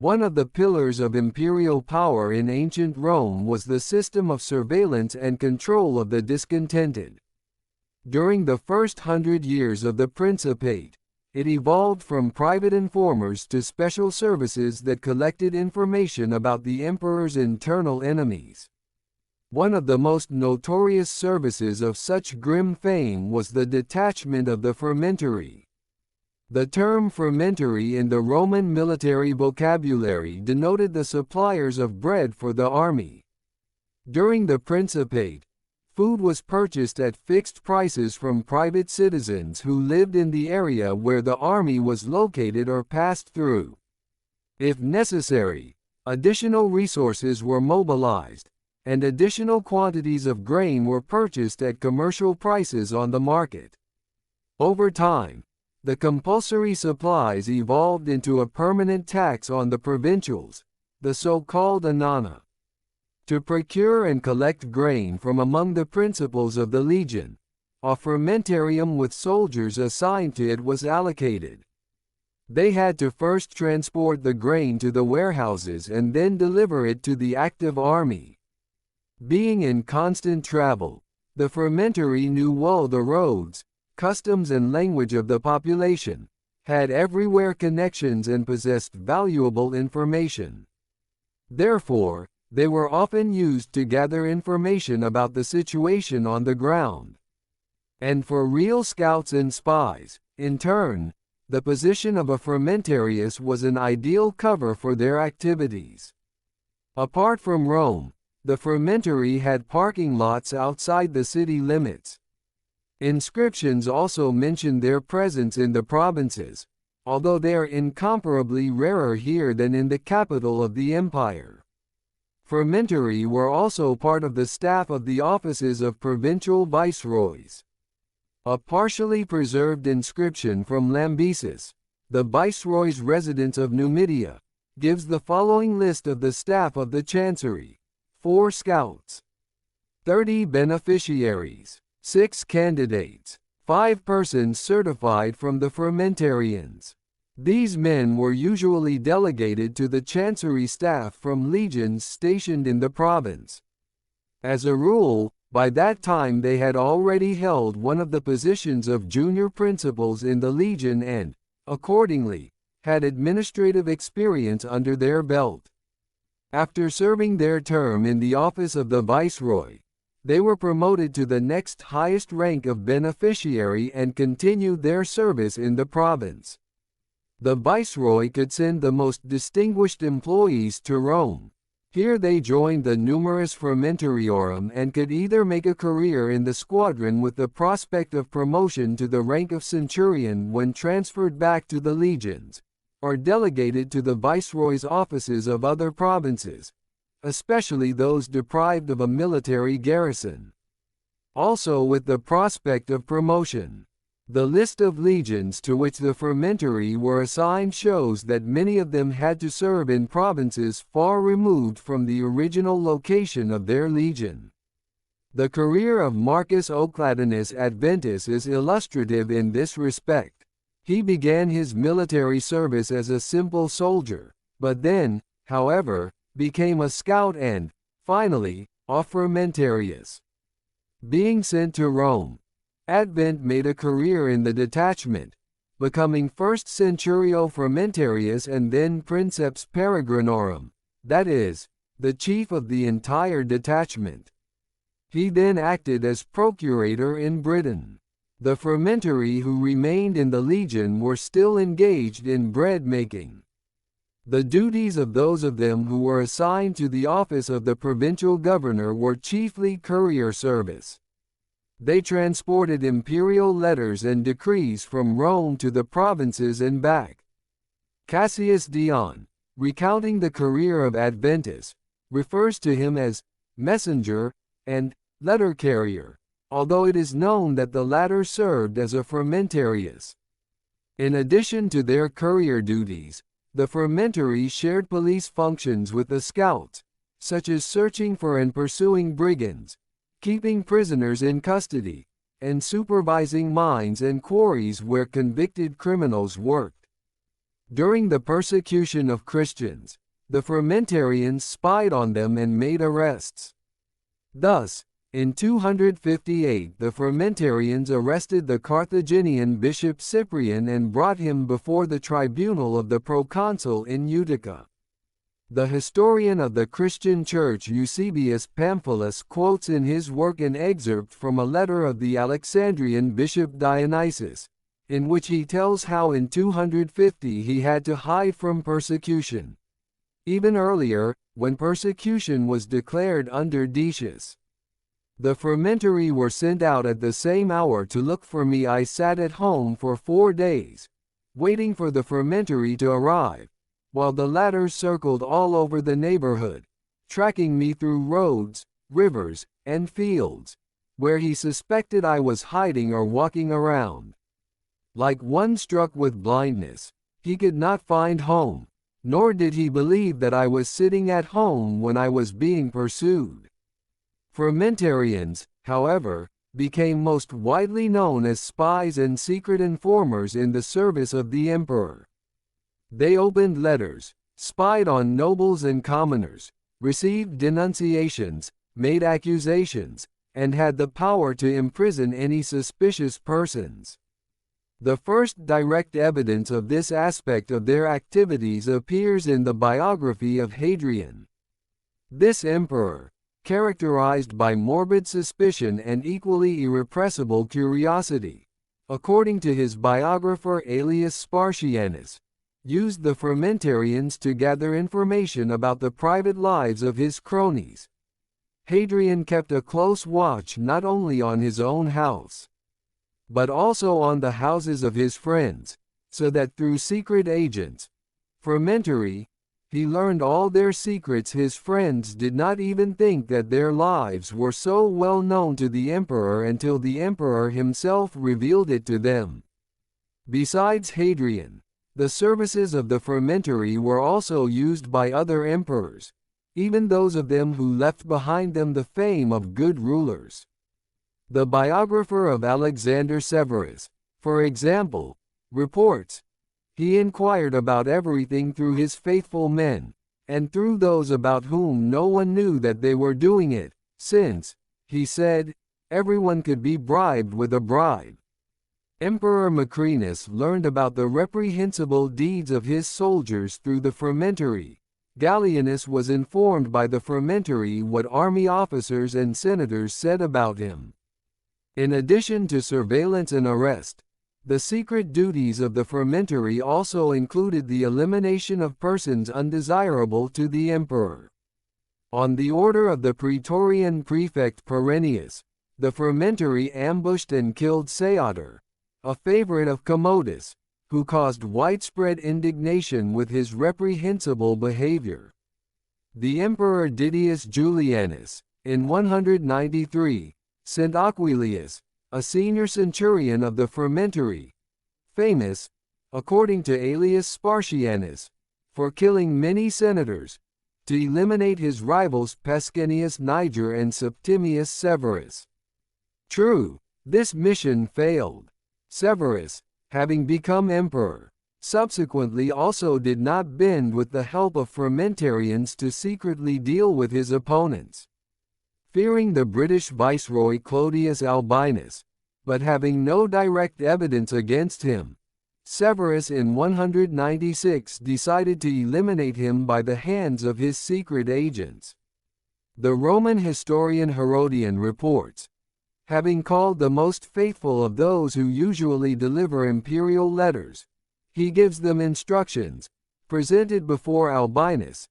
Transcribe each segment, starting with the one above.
One of the pillars of imperial power in ancient Rome was the system of surveillance and control of the discontented. During the first 100 years of the Principate, it evolved from private informers to special services that collected information about the emperor's internal enemies. One of the most notorious services of such grim fame was the detachment of the Frumentary. The term frumentary in the Roman military vocabulary denoted the suppliers of bread for the army. During the Principate, food was purchased at fixed prices from private citizens who lived in the area where the army was located or passed through. If necessary, additional resources were mobilized, and additional quantities of grain were purchased at commercial prices on the market. Over time, the compulsory supplies evolved into a permanent tax on the provincials, the so-called annona. To procure and collect grain from among the principals of the legion, a frumentarium with soldiers assigned to it was allocated. They had to first transport the grain to the warehouses and then deliver it to the active army. Being in constant travel, the frumentary knew well the roads, customs and language of the population, had everywhere connections and possessed valuable information. Therefore, they were often used to gather information about the situation on the ground. And for real scouts and spies, in turn, the position of a frumentarius was an ideal cover for their activities. Apart from Rome, the frumentary had parking lots outside the city limits. Inscriptions also mention their presence in the provinces, although they are incomparably rarer here than in the capital of the empire. Frumentary were also part of the staff of the offices of provincial viceroys. A partially preserved inscription from Lambesis, the viceroy's residence of Numidia, gives the following list of the staff of the chancery: 4 scouts, 30 beneficiaries, 6 candidates, 5 persons certified from the Frumentarians. These men were usually delegated to the chancery staff from legions stationed in the province. As a rule, by that time they had already held one of the positions of junior principals in the legion and, accordingly, had administrative experience under their belt. After serving their term in the office of the viceroy, they were promoted to the next highest rank of beneficiary and continued their service in the province. The viceroy could send the most distinguished employees to Rome. Here they joined the numerous frumentariorum and could either make a career in the squadron with the prospect of promotion to the rank of centurion when transferred back to the legions, or delegated to the viceroy's offices of other provinces, especially those deprived of a military garrison. Also with the prospect of promotion. The list of legions to which the frumentary were assigned shows that many of them had to serve in provinces far removed from the original location of their legion. The career of Marcus Oclatinus Adventus is illustrative in this respect. He began his military service as a simple soldier, but then, however, became a scout and, finally, a frumentarius. Being sent to Rome, Advent made a career in the detachment, becoming first centurio frumentarius and then princeps peregrinorum, that is, the chief of the entire detachment. He then acted as procurator in Britain. The frumentary who remained in the legion were still engaged in bread making. The duties of those of them who were assigned to the office of the provincial governor were chiefly courier service. They transported imperial letters and decrees from Rome to the provinces and back. Cassius Dion, recounting the career of Adventus, refers to him as messenger and letter carrier, although it is known that the latter served as a frumentarius. In addition to their courier duties, the frumentary shared police functions with the scouts, such as searching for and pursuing brigands, keeping prisoners in custody, and supervising mines and quarries where convicted criminals worked. During the persecution of Christians, the Frumentarians spied on them and made arrests. Thus, in 258 the Frumentarians arrested the Carthaginian bishop Cyprian and brought him before the tribunal of the proconsul in Utica. The historian of the Christian Church Eusebius Pamphilus quotes in his work an excerpt from a letter of the Alexandrian bishop Dionysius, in which he tells how in 250 he had to hide from persecution. Even earlier, when persecution was declared under Decius, the Frumentarii were sent out at the same hour to look for me. I sat at home for 4 days, waiting for the Frumentarii to arrive, while the latter circled all over the neighborhood, tracking me through roads, rivers, and fields, where he suspected I was hiding or walking around. Like one struck with blindness, he could not find home, nor did he believe that I was sitting at home when I was being pursued. Frumentarians, however, became most widely known as spies and secret informers in the service of the emperor. They opened letters, spied on nobles and commoners, received denunciations, made accusations, and had the power to imprison any suspicious persons. The first direct evidence of this aspect of their activities appears in the biography of Hadrian. This emperor, characterized by morbid suspicion and equally irrepressible curiosity, according to his biographer Aelius Spartianus, used the Frumentarians to gather information about the private lives of his cronies. Hadrian kept a close watch not only on his own house, but also on the houses of his friends, so that through secret agents, Frumentarii, he learned all their secrets. His friends did not even think that their lives were so well known to the emperor until the emperor himself revealed it to them. Besides Hadrian, the services of the Frumentarii were also used by other emperors, even those of them who left behind them the fame of good rulers. The biographer of Alexander Severus, for example, reports, he inquired about everything through his faithful men, and through those about whom no one knew that they were doing it, since, he said, everyone could be bribed with a bribe. Emperor Macrinus learned about the reprehensible deeds of his soldiers through the Frumentarii. Gallienus was informed by the Frumentarii what army officers and senators said about him. In addition to surveillance and arrest, the secret duties of the Frumentarii also included the elimination of persons undesirable to the emperor. On the order of the Praetorian prefect Perennius, the Frumentarii ambushed and killed Seator, a favorite of Commodus, who caused widespread indignation with his reprehensible behavior. The Emperor Didius Julianus, in 193, sent Aquilius, a senior centurion of the Frumentarii, famous, according to Aelius Spartianus, for killing many senators, to eliminate his rivals Pescennius Niger and Septimius Severus. True, this mission failed. Severus, having become emperor, subsequently also did not bend with the help of Frumentarians to secretly deal with his opponents. Fearing the British viceroy Clodius Albinus, but having no direct evidence against him, Severus in 196 decided to eliminate him by the hands of his secret agents. The Roman historian Herodian reports, having called the most faithful of those who usually deliver imperial letters, he gives them instructions, presented before Albinus,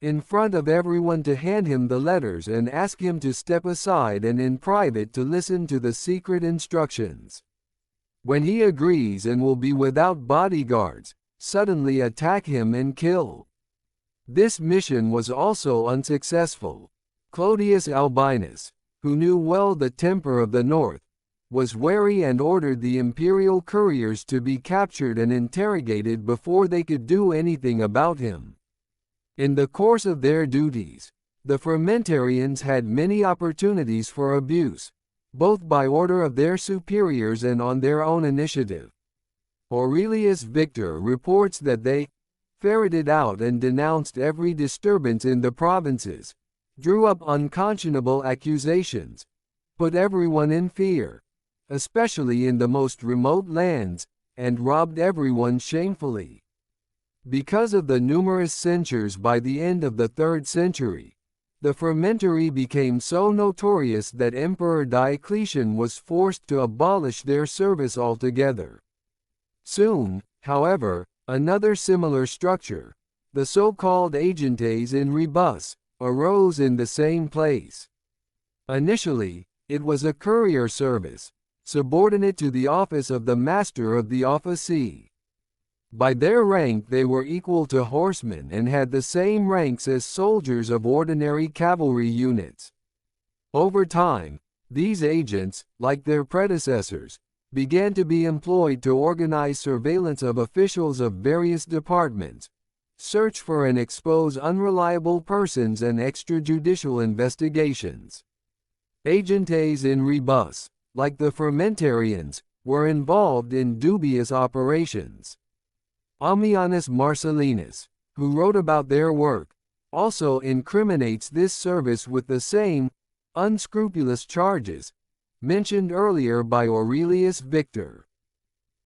in front of everyone, to hand him the letters and ask him to step aside and in private to listen to the secret instructions. When he agrees and will be without bodyguards, suddenly attack him and kill. This mission was also unsuccessful. Clodius Albinus, who knew well the temper of the North, was wary and ordered the imperial couriers to be captured and interrogated before they could do anything about him. In the course of their duties, the Frumentarians had many opportunities for abuse, both by order of their superiors and on their own initiative. Aurelius Victor reports that they ferreted out and denounced every disturbance in the provinces, drew up unconscionable accusations, put everyone in fear, especially in the most remote lands, and robbed everyone shamefully. Because of the numerous censures by the end of the 3rd century, the Frumentarii became so notorious that Emperor Diocletian was forced to abolish their service altogether. Soon, however, another similar structure, the so-called agentes in rebus, arose in the same place. Initially, it was a courier service, subordinate to the office of the master of the officii. By their rank they were equal to horsemen and had the same ranks as soldiers of ordinary cavalry units. Over time, these agents, like their predecessors, began to be employed to organize surveillance of officials of various departments, search for and expose unreliable persons, and extrajudicial investigations. Agentes in rebus, like the Frumentarians, were involved in dubious operations. Ammianus Marcellinus, who wrote about their work, also incriminates this service with the same unscrupulous charges mentioned earlier by Aurelius Victor.